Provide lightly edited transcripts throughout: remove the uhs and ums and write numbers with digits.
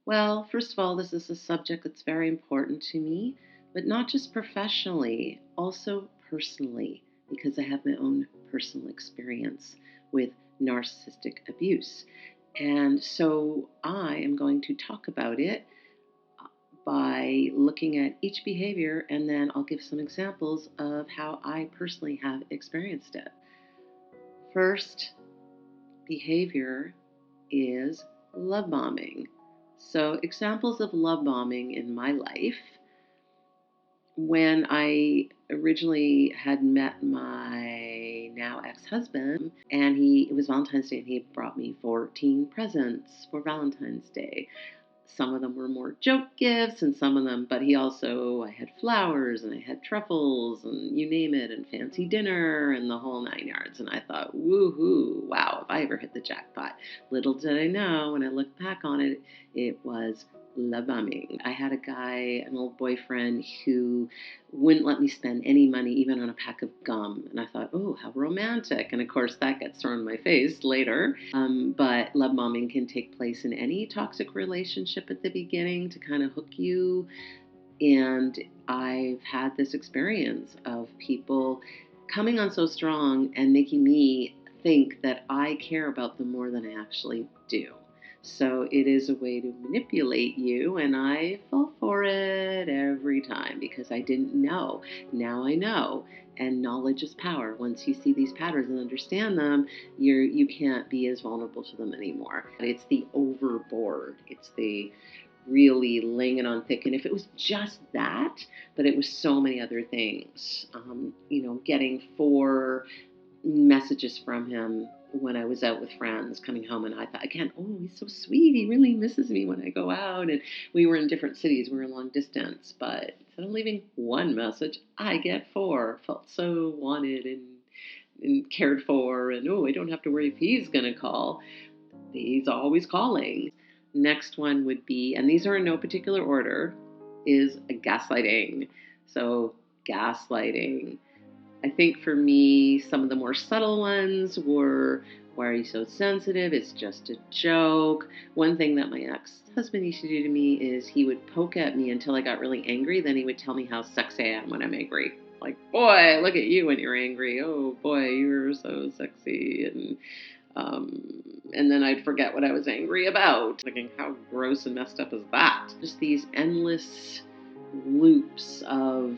Well, first of all, this is a subject that's very important to me, but not just professionally, also personally, because I have my own personal experience with narcissistic abuse. And so I am going to talk about it by looking at each behavior, and then I'll give some examples of how I personally have experienced it. First behavior is love bombing. So, examples of love bombing in my life: when I originally had met my now ex-husband, and it was Valentine's Day, and he brought me 14 presents for Valentine's Day. Some of them were more joke gifts and some of them, but I had flowers and I had truffles and you name it, and fancy dinner and the whole 9 yards. And I thought, woohoo, wow, if I ever hit the jackpot. Little did I know, when I look back on it, it was love bombing. I had a guy, an old boyfriend, who wouldn't let me spend any money, even on a pack of gum. And I thought, oh, how romantic. And of course, that gets thrown in my face later. But love bombing can take place in any toxic relationship at the beginning to kind of hook you. And I've had this experience of people coming on so strong and making me think that I care about them more than I actually do. So it is a way to manipulate you, and I fall for it every time because I didn't know. Now I know, and knowledge is power. Once you see these patterns and understand them, you can't be as vulnerable to them anymore. It's the overboard. It's the really laying it on thick. And if it was just that, but it was so many other things, getting 4 messages from him when I was out with friends coming home, and I thought again, oh, he's so sweet. He really misses me when I go out. And we were in different cities. We were long distance, but instead of leaving 1 message, I get 4. Felt so wanted and cared for. And oh, I don't have to worry if he's going to call. He's always calling. Next one would be, and these are in no particular order, is gaslighting. So gaslighting. I think for me, some of the more subtle ones were, why are you so sensitive? It's just a joke. One thing that my ex-husband used to do to me is he would poke at me until I got really angry. Then he would tell me how sexy I am when I'm angry. Like, boy, look at you when you're angry. Oh, boy, you're so sexy. And then I'd forget what I was angry about. Thinking, how gross and messed up is that? Just these endless loops of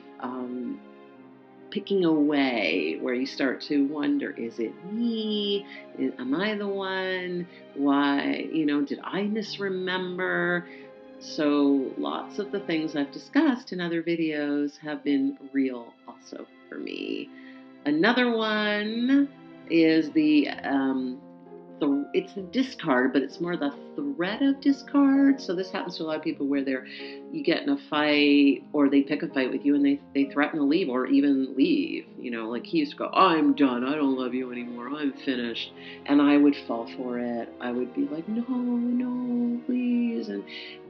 picking away, where you start to wonder, is it me? Am I the one? Why, did I misremember? So lots of the things I've discussed in other videos have been real also for me. Another one is it's the discard, but it's more the threat of discard. So this happens to a lot of people where you get in a fight, or they pick a fight with you, and they threaten to leave, or even leave. Like he used to go, I'm done. I don't love you anymore. I'm finished. And I would fall for it. I would be like, no, please. And,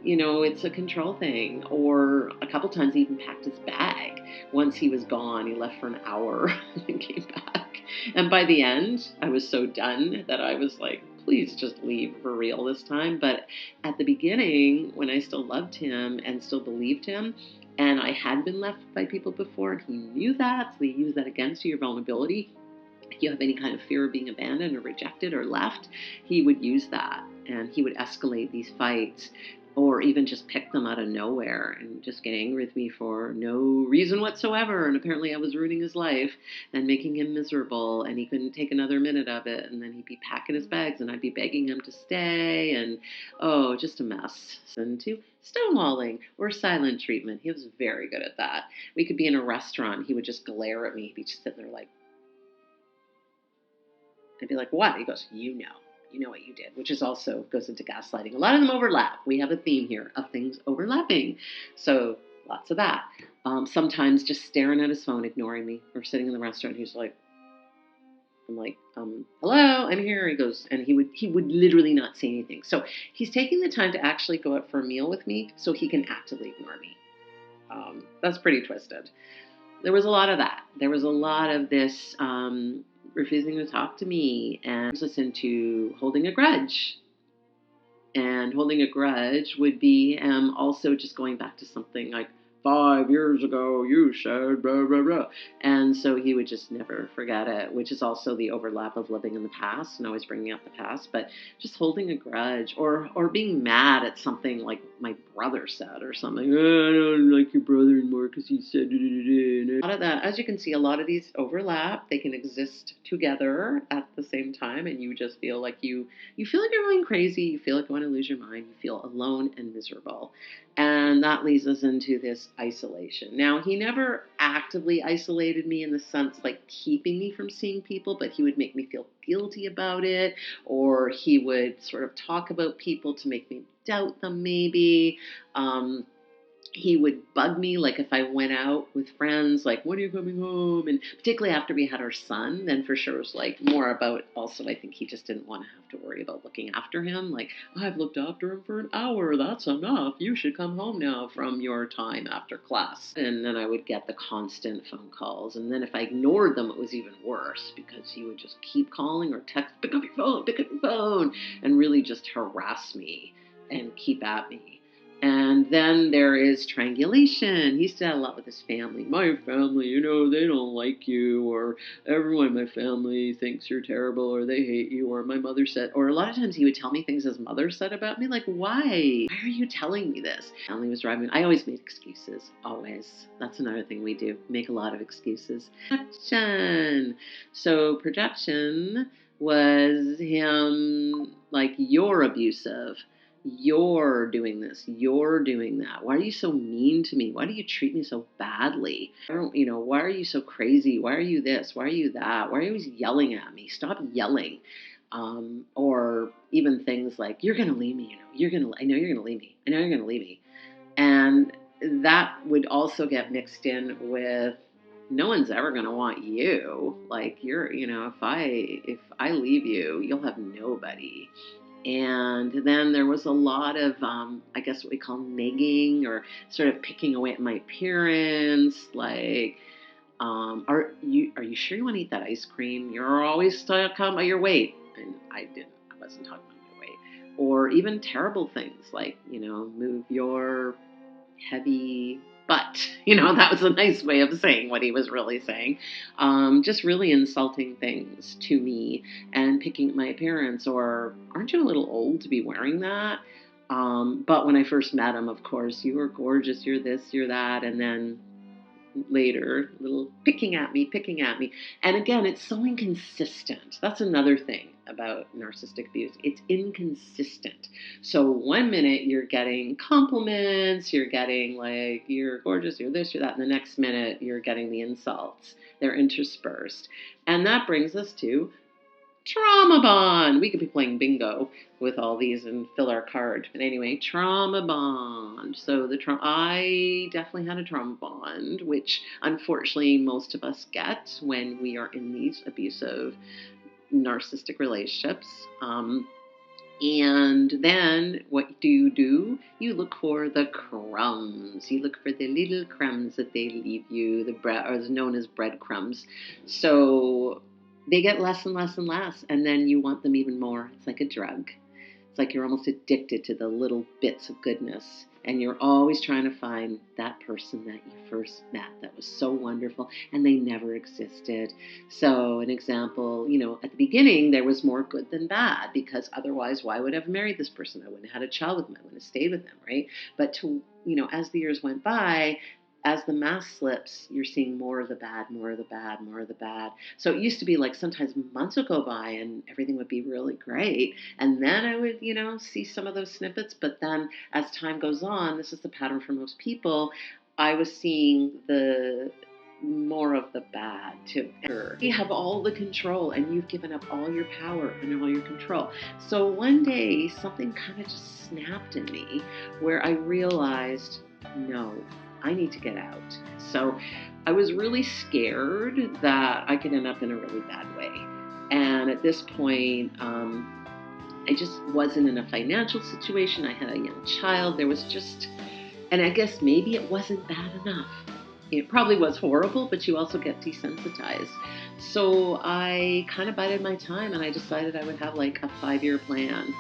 it's a control thing. Or a couple times he even packed his bag. Once he was gone, he left for an hour and came back. And by the end, I was so done that I was like, please just leave for real this time. But at the beginning, when I still loved him and still believed him, and I had been left by people before, and he knew that, so he used that against you, your vulnerability. If you have any kind of fear of being abandoned or rejected or left, he would use that, and he would escalate these fights, or even just pick them out of nowhere and just get angry with me for no reason whatsoever. And apparently I was ruining his life and making him miserable, and he couldn't take another minute of it. And then he'd be packing his bags, and I'd be begging him to stay, and oh, just a mess. And to stonewalling or silent treatment. He was very good at that. We could be in a restaurant. He would just glare at me. He'd be just sitting there like, I'd be like, what? He goes, you know what you did, which is also goes into gaslighting. A lot of them overlap. We have a theme here of things overlapping. So lots of that. Sometimes just staring at his phone, ignoring me, or sitting in the restaurant. He's like, I'm like, hello, I'm here. He goes, and he would literally not say anything. So he's taking the time to actually go out for a meal with me so he can actively ignore me. That's pretty twisted. There was a lot of that. There was a lot of this refusing to talk to me, and listen to holding a grudge. And holding a grudge would be also just going back to something like 5 years ago, you said blah, blah, blah. And so he would just never forget it, which is also the overlap of living in the past and always bringing up the past. But just holding a grudge or being mad at something like my brother said or something. Oh, I don't like your brother anymore because he said a lot of that. As you can see, a lot of these overlap. They can exist together at the same time, and you just feel like you feel like you're going crazy. You feel like you want to lose your mind. You feel alone and miserable. And that leads us into this isolation. Now, he never actively isolated me in the sense like keeping me from seeing people, but he would make me feel guilty about it, or he would sort of talk about people to make me doubt them maybe. He would bug me, like if I went out with friends, like, when are you coming home? And particularly after we had our son, then for sure it was like more about also, I think he just didn't want to have to worry about looking after him. Like, I've looked after him for an hour. That's enough. You should come home now from your time after class. And then I would get the constant phone calls. And then if I ignored them, it was even worse because he would just keep calling or text, pick up your phone, and really just harass me and keep at me. And then there is triangulation. He used to have a lot with his family. My family, they don't like you, or everyone in my family thinks you're terrible, or they hate you, or my mother said, or a lot of times he would tell me things his mother said about me, like, why? Why are you telling me this? Family was driving. I always made excuses, always. That's another thing we do, make a lot of excuses. Projection. So projection was him like, you're abusive. You're doing this. You're doing that. Why are you so mean to me? Why do you treat me so badly? Why are you so crazy? Why are you this? Why are you that? Why are you always yelling at me? Stop yelling. Or even things like, you're going to leave me. I know you're going to leave me. I know you're going to leave me. And that would also get mixed in with, no one's ever going to want you. Like, if I leave you, you'll have nobody. And then there was a lot of, I guess what we call negging, or sort of picking away at my appearance. Like, are you sure you want to eat that ice cream? You're always stuck on your weight. And I wasn't talking about my weight. Or even terrible things like, move your heavy butt. That was a nice way of saying what he was really saying. Just really insulting things to me and picking at my appearance, or, aren't you a little old to be wearing that? But when I first met him, of course, you were gorgeous, you're this, you're that, and then later, little picking at me. And again, it's so inconsistent. That's another thing about narcissistic abuse. It's inconsistent. So one minute you're getting compliments, you're getting like, you're gorgeous, you're this, you're that. And the next minute you're getting the insults. They're interspersed. And that brings us to trauma bond. We could be playing bingo with all these and fill our card. But anyway, trauma bond. So I definitely had a trauma bond, which unfortunately most of us get when we are in these abusive narcissistic relationships. And then what do? You look for the crumbs. You look for the little crumbs that they leave you, the bread, or is known as breadcrumbs. So they get less and less and less, and then you want them even more. It's like a drug. It's like you're almost addicted to the little bits of goodness, and you're always trying to find that person that you first met that was so wonderful, and they never existed. So an example, at the beginning, there was more good than bad, because otherwise, why would I have married this person? I wouldn't have had a child with them. I wouldn't have stayed with them, right? But as the years went by, as the mask slips, you're seeing more of the bad, more of the bad, more of the bad. So it used to be like sometimes months would go by and everything would be really great. And then I would, see some of those snippets. But then as time goes on, this is the pattern for most people, I was seeing the more of the bad too. You have all the control and you've given up all your power and all your control. So one day something kind of just snapped in me where I realized, no, I need to get out. So I was really scared that I could end up in a really bad way. And at this point, I just wasn't in a financial situation. I had a young child. There was just, and I guess maybe it wasn't bad enough. It probably was horrible, but you also get desensitized. So I kind of bided my time and I decided I would have like a 5-year plan.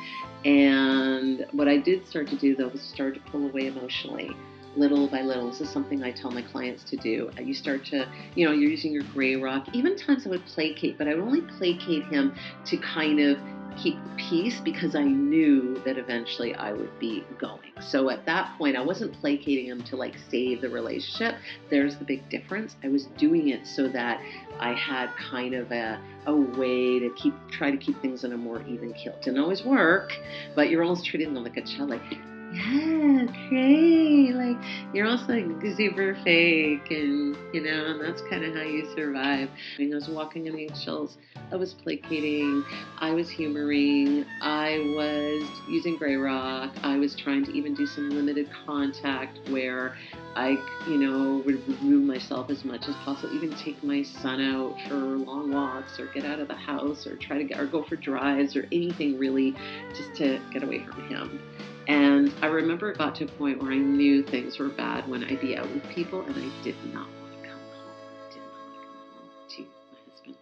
And what I did start to do, though, was start to pull away emotionally, little by little. This is something I tell my clients to do. You start to, you're using your gray rock. Even times I would placate, but I would only placate him to kind of keep the peace because I knew that eventually I would be going. So at that point, I wasn't placating him to like save the relationship. There's the big difference. I was doing it so that I had kind of a way to try to keep things on a more even keel. Didn't always work, but you're almost treating them like a child, like, yeah, great. Like, you're also like super fake, and that's kind of how you survive. I was walking on eggshells. I was placating. I was humoring. I was using gray rock. I was trying to even do some limited contact where I, would remove myself as much as possible, even take my son out for long walks or get out of the house or or go for drives or anything really just to get away from him. And I remember it got to a point where I knew things were bad when I'd be out with people and I did not want to come home. I did not want to come home to my husband.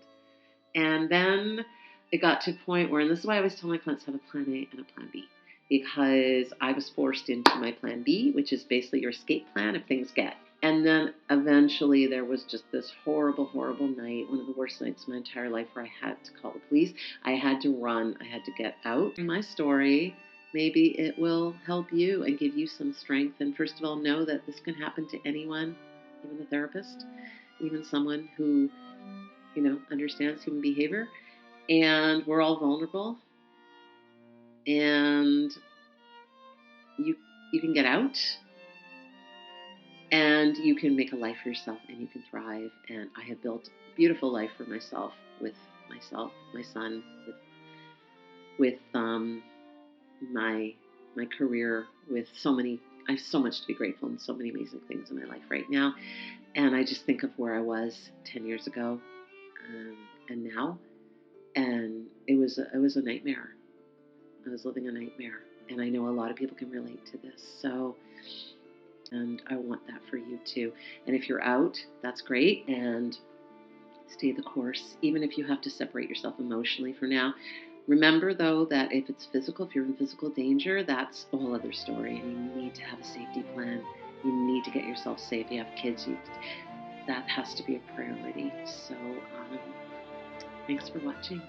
And then it got to a point where, and this is why I always tell my clients to have a plan A and a plan B, because I was forced into my plan B, which is basically your escape plan if things get. And then eventually there was just this horrible, horrible night, one of the worst nights of my entire life, where I had to call the police. I had to run. I had to get out. My story, maybe it will help you and give you some strength. And first of all, know that this can happen to anyone, even a therapist, even someone who, understands human behavior. And we're all vulnerable. And you can get out. And you can make a life for yourself and you can thrive. And I have built a beautiful life for myself, my son, with my career, with I have so much to be grateful and so many amazing things in my life right now. And I just think of where I was 10 years ago and now. And it was a nightmare. I was living a nightmare. And I know a lot of people can relate to this. And I want that for you too. And if you're out, that's great. And stay the course, even if you have to separate yourself emotionally for now. Remember, though, that if it's physical, if you're in physical danger, that's a whole other story. And you need to have a safety plan. You need to get yourself safe. You have kids. That has to be a priority. So thanks for watching.